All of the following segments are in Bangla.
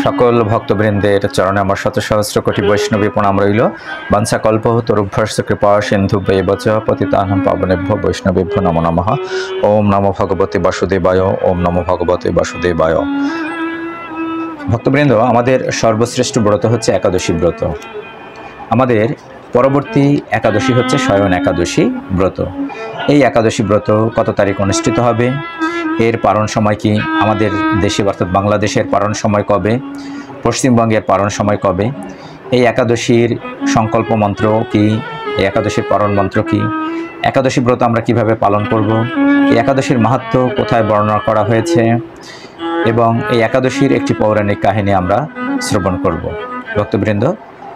সকল ভক্তবৃন্দের চরণে আমার শত সহস্র কোটি বৈষ্ণবী প্রণাম রইল। বাঞ্ছা কল্পতরুভ্যশ্চ কৃপা সিন্ধুভ্যেবচ পতিতানাং পাবনেভ্যো বৈষ্ণবেভ্যো নমো নমঃ। ওম নমো ভগবতে বাসুদেবায়। ওম নমো ভগবতে বাসুদেবায়। ভক্তবৃন্দ, আমাদের সর্বশ্রেষ্ঠ ব্রত হচ্ছে একাদশী ব্রত। আমাদের পরবর্তী একাদশী হচ্ছে শয়ন একাদশী ব্রত। এই একাদশী ব্রত কত তারিখ অনুষ্ঠিত হবে, এর পারণ সময় কি, আমাদের দেশে অর্থাৎ বাংলাদেশের পারণ সময় কবে, পশ্চিমবঙ্গের পারণ সময় কবে, এই একাদশীর সংকল্প মন্ত্র কি, এই একাদশীর পারণ মন্ত্র কি, একাদশী ব্রত আমরা কিভাবে পালন করব, এই একাদশীর মাহাত্ম্য কোথায় বর্ণনা করা হয়েছে এবং এই একাদশীর একটি পৌরাণিক কাহিনী আমরা শ্রবণ করব। ভক্তবৃন্দ,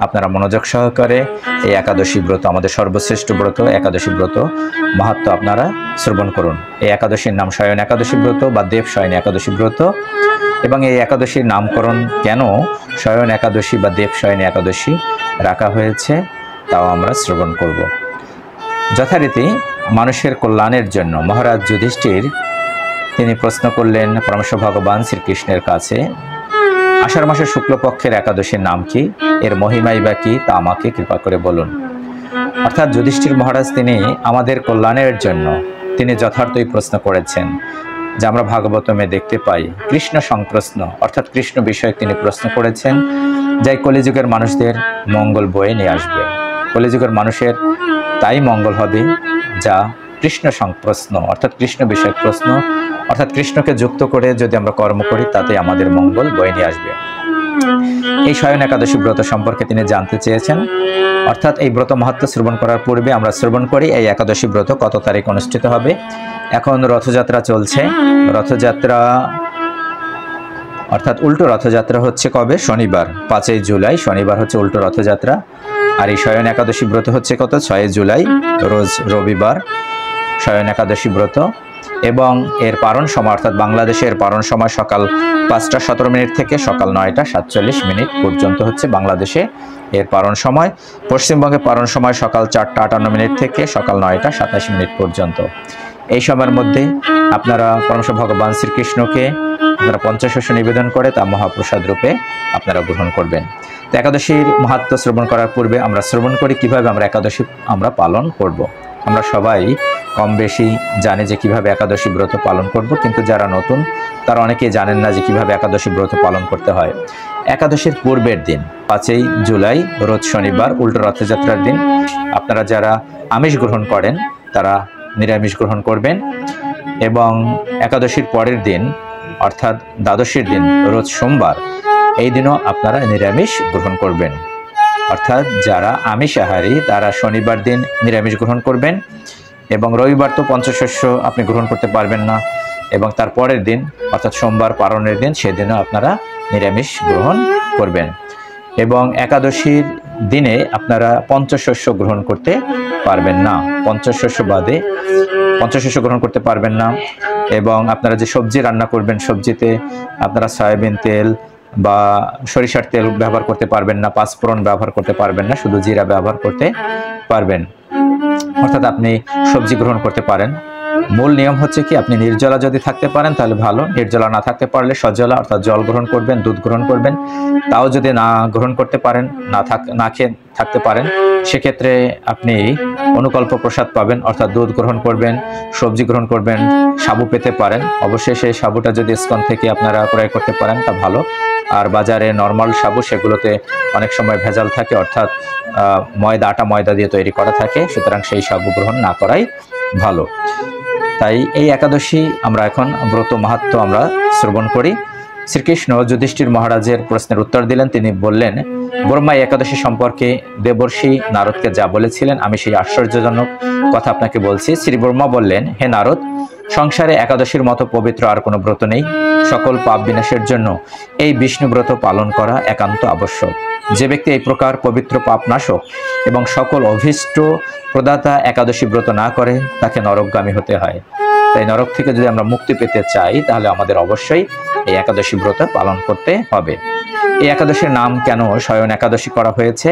আপনারা মনোযোগ সহকারে এই একাদশী ব্রত, আমাদের সর্বশ্রেষ্ঠ ব্রত একাদশী ব্রত মাহাত্ম্য আপনারা শ্রবণ করুন। এই একাদশীর নাম শয়ন একাদশী ব্রত বা দেব শয়ন একাদশী ব্রত। এবং এই একাদশীর নামকরণ কেন শয়ন একাদশী বা দেব শয়ন একাদশী রাখা হয়েছে তাও আমরা শ্রবণ করব। যথারীতি মানুষের কল্যাণের জন্য মহারাজ যুধিষ্ঠির তিনি প্রশ্ন করলেন পরমেশ্বর ভগবান শ্রীকৃষ্ণের কাছে, আষাঢ় মাসের শুক্লপক্ষের একাদশীর নাম কি, এর মহিমাই বা কি, তা আমাকে কৃপা করে বলুন। অর্থাৎ যুধিষ্ঠির মহারাজ তিনি আমাদের কল্যাণের জন্য তিনি যথার্থই প্রশ্ন করেছেন, যা আমরা ভাগবতমে দেখতে পাই। কৃষ্ণ সংপ্রশ্ন অর্থাৎ কৃষ্ণ বিষয়ে তিনি প্রশ্ন করেছেন, যাই কলিযুগের মানুষদের মঙ্গল বয়ে নিয়ে আসবে। কলিযুগের মানুষের তাই মঙ্গল হবে যা কৃষ্ণ সংপ্রশ্ন অর্থাৎ কৃষ্ণ বিষয়ক প্রশ্ন, অর্থাৎ কৃষ্ণকে যুক্ত করে যদি আমরা কর্ম করি তাতে আমাদের মঙ্গল বয়ে নিয়ে আসবে। এই শয়ন একাদশী ব্রত সম্পর্কে তিনি জানতে চেয়েছেন। অর্থাৎ এই ব্রত মাহাত্ম্য শ্রবণ করার পূর্বে আমরা শ্রবণ করি এই একাদশী ব্রত কত তারিখ অনুষ্ঠিত হবে। এখন রথযাত্রা চলছে। রথযাত্রা অর্থাৎ উল্টো রথযাত্রা হচ্ছে কবে, শনিবার 5 জুলাই, শনিবার হচ্ছে উল্টো রথযাত্রা। আর এই শয়ন একাদশী ব্রত হচ্ছে কত, 6 জুলাই রোজ রবিবার শয়ন একাদশী ব্রত। এবং এর পারণ সময় অর্থাৎ বাংলাদেশের পারণ সময় সকাল 5টা 17 মিনিট থেকে সকাল 9টা 47 মিনিট পর্যন্ত হচ্ছে বাংলাদেশে এর পারণ সময়। পশ্চিমবঙ্গে পারণ সময় সকাল 4টা 58 মিনিট থেকে সকাল 9টা 27 মিনিট পর্যন্ত। এই সময়ের মধ্যে আপনারা পরমেশ্বর ভগবান শ্রীকৃষ্ণকে আপনারা পঞ্চশস্য নিবেদন করে তা মহাপ্রসাদ রূপে আপনারা গ্রহণ করবেন। তো একাদশীর মাহাত্ম্য শ্রবণ করার পূর্বে আমরা শ্রবণ করি কিভাবে আমরা একাদশী আমরা পালন করব। আমরা সবাই কম বেশি জানি যে কিভাবে একাদশী ব্রত পালন করব, কিন্তু যারা নতুন তারা অনেকেই জানেন না যে কিভাবে একাদশী ব্রত পালন করতে হয়। একাদশীর পূর্বের দিন 5 জুলাই রোজ শনিবার উল্টো রথযাত্রার দিন আপনারা যারা আমিষ গ্রহণ করেন তারা নিরামিষ গ্রহণ করবেন। এবং একাদশীর পরের দিন অর্থাৎ দ্বাদশীর দিন রোজ সোমবার, এই দিনও আপনারা নিরামিষ গ্রহণ করবেন। অর্থাৎ যারা আমিষাহারী তারা শনিবার দিন নিরামিষ গ্রহণ করবেন এবং রবিবার তো পঞ্চশস্য আপনি গ্রহণ করতে পারবেন না, এবং তার পরের দিন অর্থাৎ সোমবার পারণের দিন সেদিনও আপনারা নিরামিষ গ্রহণ করবেন। এবং একাদশীর দিনে আপনারা পঞ্চশস্য গ্রহণ করতে পারবেন না, পঞ্চশস্য বাদে পঞ্চশস্য গ্রহণ করতে পারবেন না। এবং আপনারা যে সবজি রান্না করবেন সেবজিতে আপনারা সয়াবিন তেল বা সরিষার তেল ব্যবহার করতে পারবেন না, পাঁচফোড়ন ব্যবহার করতে পারবেন না, শুধু জিরা ব্যবহার করতে পারবেন। অর্থাৎ আপনি সবজি গ্রহণ করতে পারেন। মূল নিয়ম হচ্ছে কি, আপনি নির্জলা যদি থাকতে পারেন তাহলে ভালো, নির্জলা না থাকতে পারলে সজলা অর্থাৎ জল গ্রহণ করবেন, দুধ গ্রহণ করবেন। তাও যদি না গ্রহণ করতে পারেন, না খেয়ে থাকতে পারেন, সেক্ষেত্রে আপনি অনুকল্প প্রসাদ পাবেন, অর্থাৎ দুধ গ্রহণ করবেন, সবজি গ্রহণ করবেন, সাবু পেতে পারেন। অবশ্যই সেই সাবুটা যদি ইসকন থেকে আপনারা ক্রয় করতে পারেন তা ভালো। আর বাজারে নর্মাল সাবু সেগুলোতে অনেক সময় ভেজাল থাকে, অর্থাৎ আটা ময়দা দিয়ে তৈরি করা থাকে, সুতরাং সেই সাবু গ্রহণ না করাই ভালো। তাই এই একাদশী আমরা এখন ব্রত মাহাত্ম্য আমরা শ্রবণ করি। শ্রীকৃষ্ণ যুধিষ্ঠির মহারাজের প্রশ্নের উত্তর দিলেন। তিনি বললেন, ব্রহ্মা একাদশী সম্পর্কে দেবর্ষি নারদকে যা বলেছিলেন আমি সেই আশ্চর্যজনক কথা আপনাকে বলছি। শ্রী ব্রহ্মা বললেন, হে নারদ, সংসারে একাদশীর মতো পবিত্র আর কোনো ব্রত নেই। সকল পাপ বিনাশের জন্য এই বিষ্ণু ব্রত পালন করা একান্ত আবশ্যক। যে ব্যক্তি এই প্রকার পবিত্র পাপ নাশক এবং সকল অভীষ্ট প্রদাতা একাদশী ব্রত না করে তাকে নরকগামী হতে হয়। তাই নরক থেকে যদি আমরা মুক্তি পেতে চাই তাহলে আমাদের অবশ্যই এই একাদশী ব্রত পালন করতে হবে। এই একাদশীর নাম কেন শয়ন একাদশী করা হয়েছে?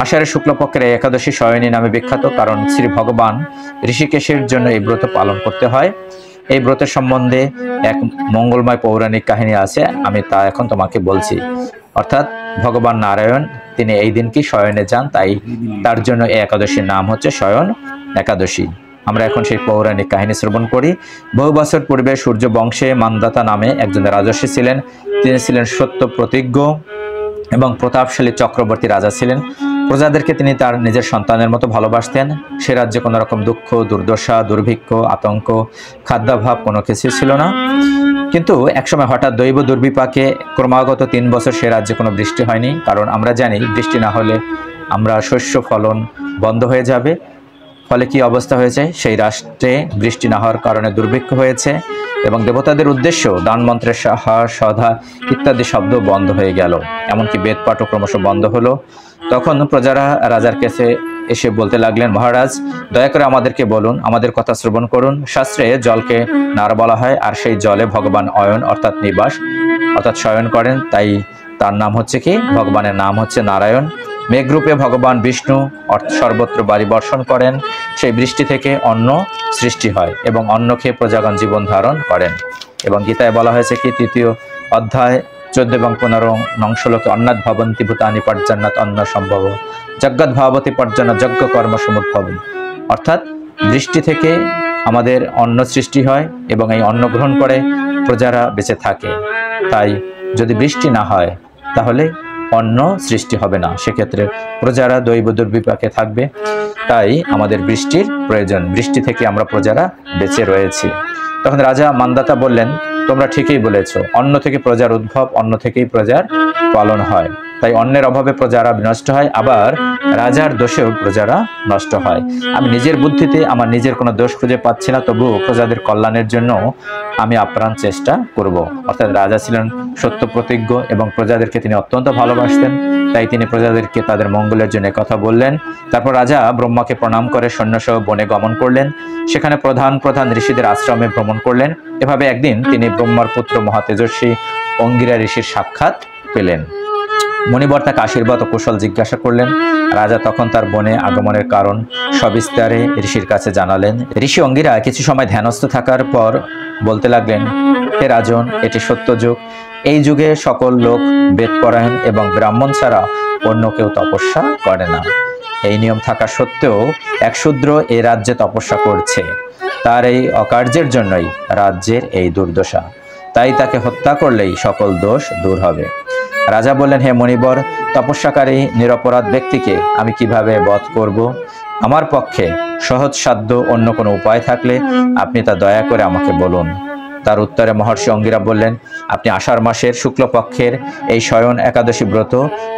আষাঢ়ের শুক্লপক্ষের এই একাদশী শয়নী নামে বিখ্যাত, কারণ শ্রী ভগবান ঋষিকেশের জন্য এই ব্রত পালন করতে হয়। এই ব্রতের সম্বন্ধে এক মঙ্গলময় পৌরাণিক কাহিনী আছে, আমি তা এখন তোমাকে বলছি। অর্থাৎ ভগবান নারায়ণ তিনি এই দিন কি শয়নে যান, তাই তার জন্য এই একাদশীর নাম হচ্ছে শয়ন একাদশী। আমরা এখন সেই পৌরাণিক কাহিনী শ্রবণ করি। বহু বছর পূর্বে সূর্য বংশে মান্দাতা নামে একজন রাজর্ষি ছিলেন। তিনি ছিলেন সত্য প্রতিজ্ঞ এবং প্রতাপশালী চক্রবর্তী রাজা ছিলেন। প্রজাদেরকে তিনি তার নিজের সন্তানের মতো ভালোবাসতেন। সে রাজ্যে কোনো রকম দুঃখ, দুর্দশা, দুর্ভিক্ষ, আতঙ্ক, খাদ্যাভাব কোনো কিছু ছিল না। কিন্তু একসময় হঠাৎ দৈব দুর্বিপাকে ক্রমাগত 3 বছর সে রাজ্যে কোনো বৃষ্টি হয়নি। কারণ আমরা জানি বৃষ্টি না হলে আমরা শস্য ফলন বন্ধ হয়ে যাবে। ফলে কি অবস্থা হয়েছে, সেই রাষ্ট্রে বৃষ্টি না হওয়ার কারণে দুর্ভিক্ষ হয়েছে এবং দেবতাদের উদ্দেশ্য দান মন্ত্রের সাহা সধা ইত্যাদি শব্দ বন্ধ হয়ে গেল। এমনকি বেদপাঠও ক্রমশ বন্ধ হলো। তখন প্রজারা রাজার কাছে এসে বলতে লাগলেন, মহারাজ দয়া করে আমাদেরকে বলুন, আমাদের কথা শ্রবণ করুন। শাস্ত্রে জলকে নার বলা হয়, আর সেই জলে ভগবান অয়ন অর্থাৎ নিবাস অর্থাৎ শয়ন করেন, তাই তার নাম হচ্ছে কি, ভগবানের নাম হচ্ছে নারায়ণ। মেঘরূপে ভগবান বিষ্ণু সর্বত্র বাড়ি বর্ষণ করেন। সেই বৃষ্টি থেকে অন্ন সৃষ্টি হয় এবং অন্ন খেয়ে প্রজাগণ জীবন ধারণ করেন। এবং গীতায় বলা হয়েছে কি, 3য় অধ্যায় 14 এবং 15 নং শ্লোকে, অন্নাৎ ভবন্তি ভূতানি পর্জন্নাৎ অন্ন সম্ভব যজ্ঞাৎ ভাবতি পর্জন্য যজ্ঞ কর্ম সমুদ্ভব। অর্থাৎ বৃষ্টি থেকে আমাদের অন্ন সৃষ্টি হয় এবং এই অন্ন গ্রহণ করে প্রজারা বেঁচে থাকে। তাই যদি বৃষ্টি না হয় তাহলে অন্ন সৃষ্টি হবে না, সেক্ষেত্রে প্রজারা দৈব দুর্বিপাকে থাকবে। তাই আমাদের বৃষ্টির প্রয়োজন, বৃষ্টি থেকে আমরা প্রজারা বেঁচে রয়েছি। তখন রাজা মান্দাতা বললেন, তোমরা ঠিকই বলেছ, অন্ন থেকে প্রজার উদ্ভব, অন্ন থেকেই প্রজার পালন হয়। তাই অন্নের অভাবে প্রজারা বিনষ্ট হয়, আবার রাজার দোষেও প্রজারা নষ্ট হয়। আমি নিজের বুদ্ধিতে আমার নিজের কোনো দোষ খুঁজে পাচ্ছি না, তবুও প্রজাদের কল্যাণের জন্য আমি আপ্রাণ চেষ্টা করব। অর্থাৎ রাজা ছিলেন সত্য প্রতিজ্ঞ এবং প্রজাদেরকে তিনি অত্যন্ত ভালোবাসতেন, তাই তিনি প্রজাদেরকে তাদের মঙ্গলের জন্য কথা বললেন। তারপর রাজা ব্রহ্মাকে প্রণাম করে সৈন্যসহ বনে গমন করলেন। সেখানে প্রধান প্রধান ঋষিদের আশ্রমে ভ্রমণ করলেন। এভাবে একদিন তিনি ব্রহ্মার পুত্র মহাতেজস্বী অঙ্গিরা ঋষির সাক্ষাৎ পেলেন। মণিবর তাকে আশীর্বাদ ও কুশল জিজ্ঞাসা করলেন। রাজা তখন তার বনে আগমনের কারণ সবিস্তারে ঋষির কাছে জানালেন। ঋষি অঙ্গিরা কিছু সময় ধ্যানস্থ থাকার পর বলতে লাগলেন, হে রাজন, এটি সত্য যুগ। এই যুগে সকল লোক বেদপরায়ণ এবং ব্রাহ্মণ ছাড়া অন্য কেউ তপস্যা করে না। এই নিয়ম থাকা সত্ত্বেও এক শূদ্র এই রাজ্যে তপস্যা করছে। তার এই অকার্যের জন্যই রাজ্যের এই দুর্দশা। তাই তাকে হত্যা করলেই সকল দোষ দূর হবে। রাজা বললেন, হে মণিবর, তপস্যাকারী নিরপরাধ ব্যক্তিকে আমি কিভাবে বধ করব? আমার পক্ষে সহজ সাধ্য অন্য কোনো উপায় থাকলে আপনি তা দয়া করে আমাকে বলুন। তার উত্তরে মহর্ষি অঙ্গিরা বললেন, আপনি আষাঢ় মাসের শুক্লপক্ষের এই শয়ন একাদশী ব্রত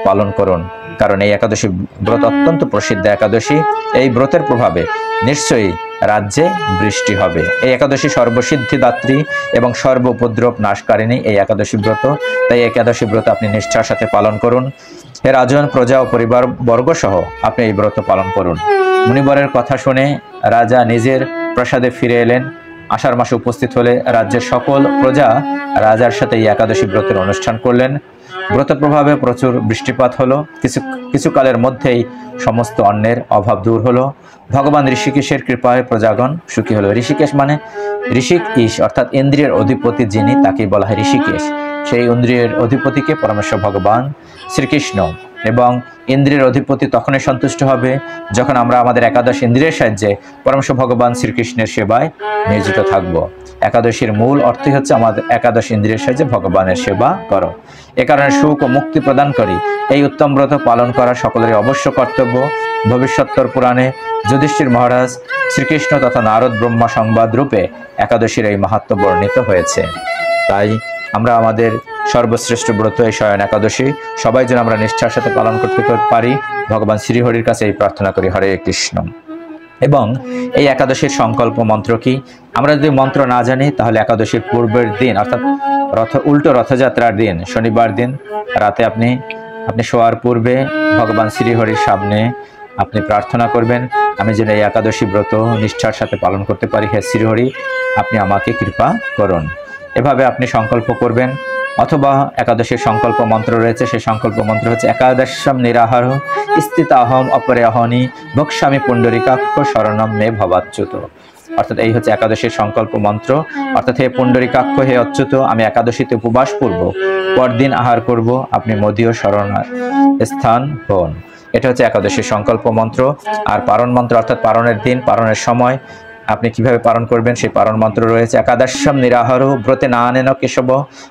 পালন করুন, কারণ এই একাদশী ব্রত অত্যন্ত প্রসিদ্ধ একাদশী। এই ব্রতের প্রভাবে নিশ্চয়ই রাজ্যে বৃষ্টি হবে। এই একাদশী সর্বসিদ্ধিদাত্রী এবং সর্ব উপদ্রব নাশকারিণী এই একাদশী ব্রত। তাই একাদশী ব্রত আপনি নিষ্ঠার সাথে পালন করুন। হে রাজন, প্রজা ও পরিবার বর্গ সহ আপনি এই ব্রত পালন করুন। মুনিবরের কথা শুনে রাজা নিজের প্রাসাদে ফিরে এলেন। আষাঢ় মাসে উপস্থিত হলে রাজ্যের সকল প্রজা রাজার সাথে এই একাদশী ব্রতের অনুষ্ঠান করলেন। ব্রত প্রভাবে প্রচুর বৃষ্টিপাত হলো। কিছু কালের মধ্যেই সমস্ত অন্নের অভাব দূর হলো। ভগবান ঋষিকেশের কৃপায় প্রজাগণ সুখী হলো। ঋষিকেশ মানে ঋষিক ঈশ, অর্থাৎ ইন্দ্রিয়ের অধিপতি যিনি, তাকেই বলা হয় ঋষিকেশ। সেই ইন্দ্রিয়ের অধিপতিকে পরমেশ্বর ভগবান শ্রীকৃষ্ণ। এবং ইন্দ্রিয়ের অধিপতি তখনই সন্তুষ্ট হবে যখন আমরা আমাদের একাদশ ইন্দ্রিয়ের সাহায্যে পরমেশ্বর ভগবান শ্রীকৃষ্ণের সেবায় নিয়োজিত থাকব। একাদশীর মূল অর্থই হচ্ছে আমাদের একাদশ ইন্দ্রিয়ের সাহায্যে ভগবানের সেবা করো। এ কারণে সুখ ও মুক্তি প্রদানকারী এই উত্তম ব্রত পালন করা সকলের অবশ্য কর্তব্য। ভবিষ্যত্তর পুরাণে যুধিষ্ঠির মহারাজ শ্রীকৃষ্ণ তথা নারদ ব্রহ্মা সংবাদ রূপে একাদশীর এই মাহাত্ম্য বর্ণিত হয়েছে। তাই আমরা আমাদের সর্বশ্রেষ্ঠ ব্রত এই শয়ন একাদশী সবাই যেন আমরা নিষ্ঠার সাথে পালন করতে পারি, ভগবান শ্রীহরির কাছে এই প্রার্থনা করি। হরে কৃষ্ণ। এবং এই একাদশীর সংকল্প মন্ত্র কি? আমরা যদি মন্ত্র না জানি তাহলে একাদশীর পূর্বের দিন অর্থাৎ উল্টো রথযাত্রার দিন শনিবার দিন রাতে আপনি শোয়ার পূর্বে ভগবান শ্রীহরির সামনে আপনি প্রার্থনা করবেন, আমি যেন এই একাদশী ব্রত নিষ্ঠার সাথে পালন করতে পারি। হে শ্রীহরি, আপনি আমাকে কৃপা করুন। এভাবে আপনি সংকল্প করবেন। অথবা একাদশীর সংকল্প মন্ত্র রয়েছে, সেই সংকল্প মন্ত্র হচ্ছে একাদশম নিরাহার স্থিতাহম অপরেহনি ভক্ষ্যামি পুণ্ডরিকাক্ষ শরণম মে ভবাচ্যুত। অর্থাৎ এই হচ্ছে একাদশীর সংকল্প মন্ত্র। অর্থাৎ হে পুণ্ডরীকাক্ষ, হে অচ্যুত, আমি একাদশীতে উপবাস পূর্ব পরদিন আহার করব, আপনি মদীয় শরণ স্থান হন। এটা হচ্ছে একাদশীর সংকল্প মন্ত্র। আর পারণ মন্ত্র অর্থাৎ পারণের দিন, পারণের সময় আপনি কিভাবে পালন করবেন সেই পালন মন্ত্র রয়েছে। একাদশম নিরাহার ব্রতে না আনেন কেশব,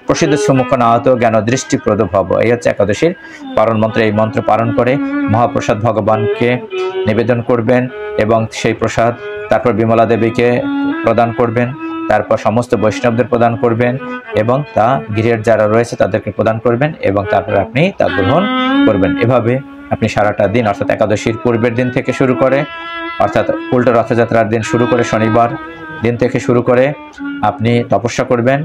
প্রসিদ্ধ সুমুখ নাহত জ্ঞান দৃষ্টিপ্রদ ভব। এই হচ্ছে একাদশীর পালন মন্ত্র। এই মন্ত্র পালন করে মহাপ্রসাদ ভগবানকে নিবেদন করবেন এবং সেই প্রসাদ তারপর বিমলা দেবীকে প্রদান করবেন, তারপর সমস্ত বৈষ্ণবদের প্রদান করবেন এবং তা গৃহের যারা রয়েছে তাদেরকে প্রদান করবেন এবং তারপর আপনি তা গ্রহণ করবেন। এভাবে আপনি সারাটা দিন অর্থাৎ একাদশীর পূর্বের দিন থেকে শুরু করে অর্থাৎ উল্টো রথযাত্রার দিন শুরু করে শনিবার দিন থেকে শুরু করে আপনি তপস্যা করবেন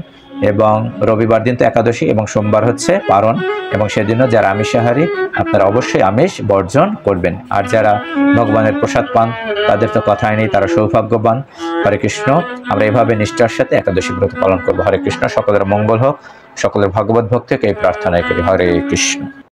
এবং রবিবার দিন তো একাদশী এবং সোমবার হচ্ছে পারণ এবং সেদিনও যারা আমিষাহারী আপনারা অবশ্যই আমিষ বর্জন করবেন। আর যারা ভগবানের প্রসাদ পান তাদের তো কথাই নেই, তারা সৌভাগ্যবান। হরে কৃষ্ণ। আমরা এভাবে নিষ্ঠার সাথে একাদশী ব্রত পালন করবো। হরে কৃষ্ণ। সকলের মঙ্গল হোক, সকলের ভগবত ভক্তিকে এই প্রার্থনাই করি। হরে কৃষ্ণ।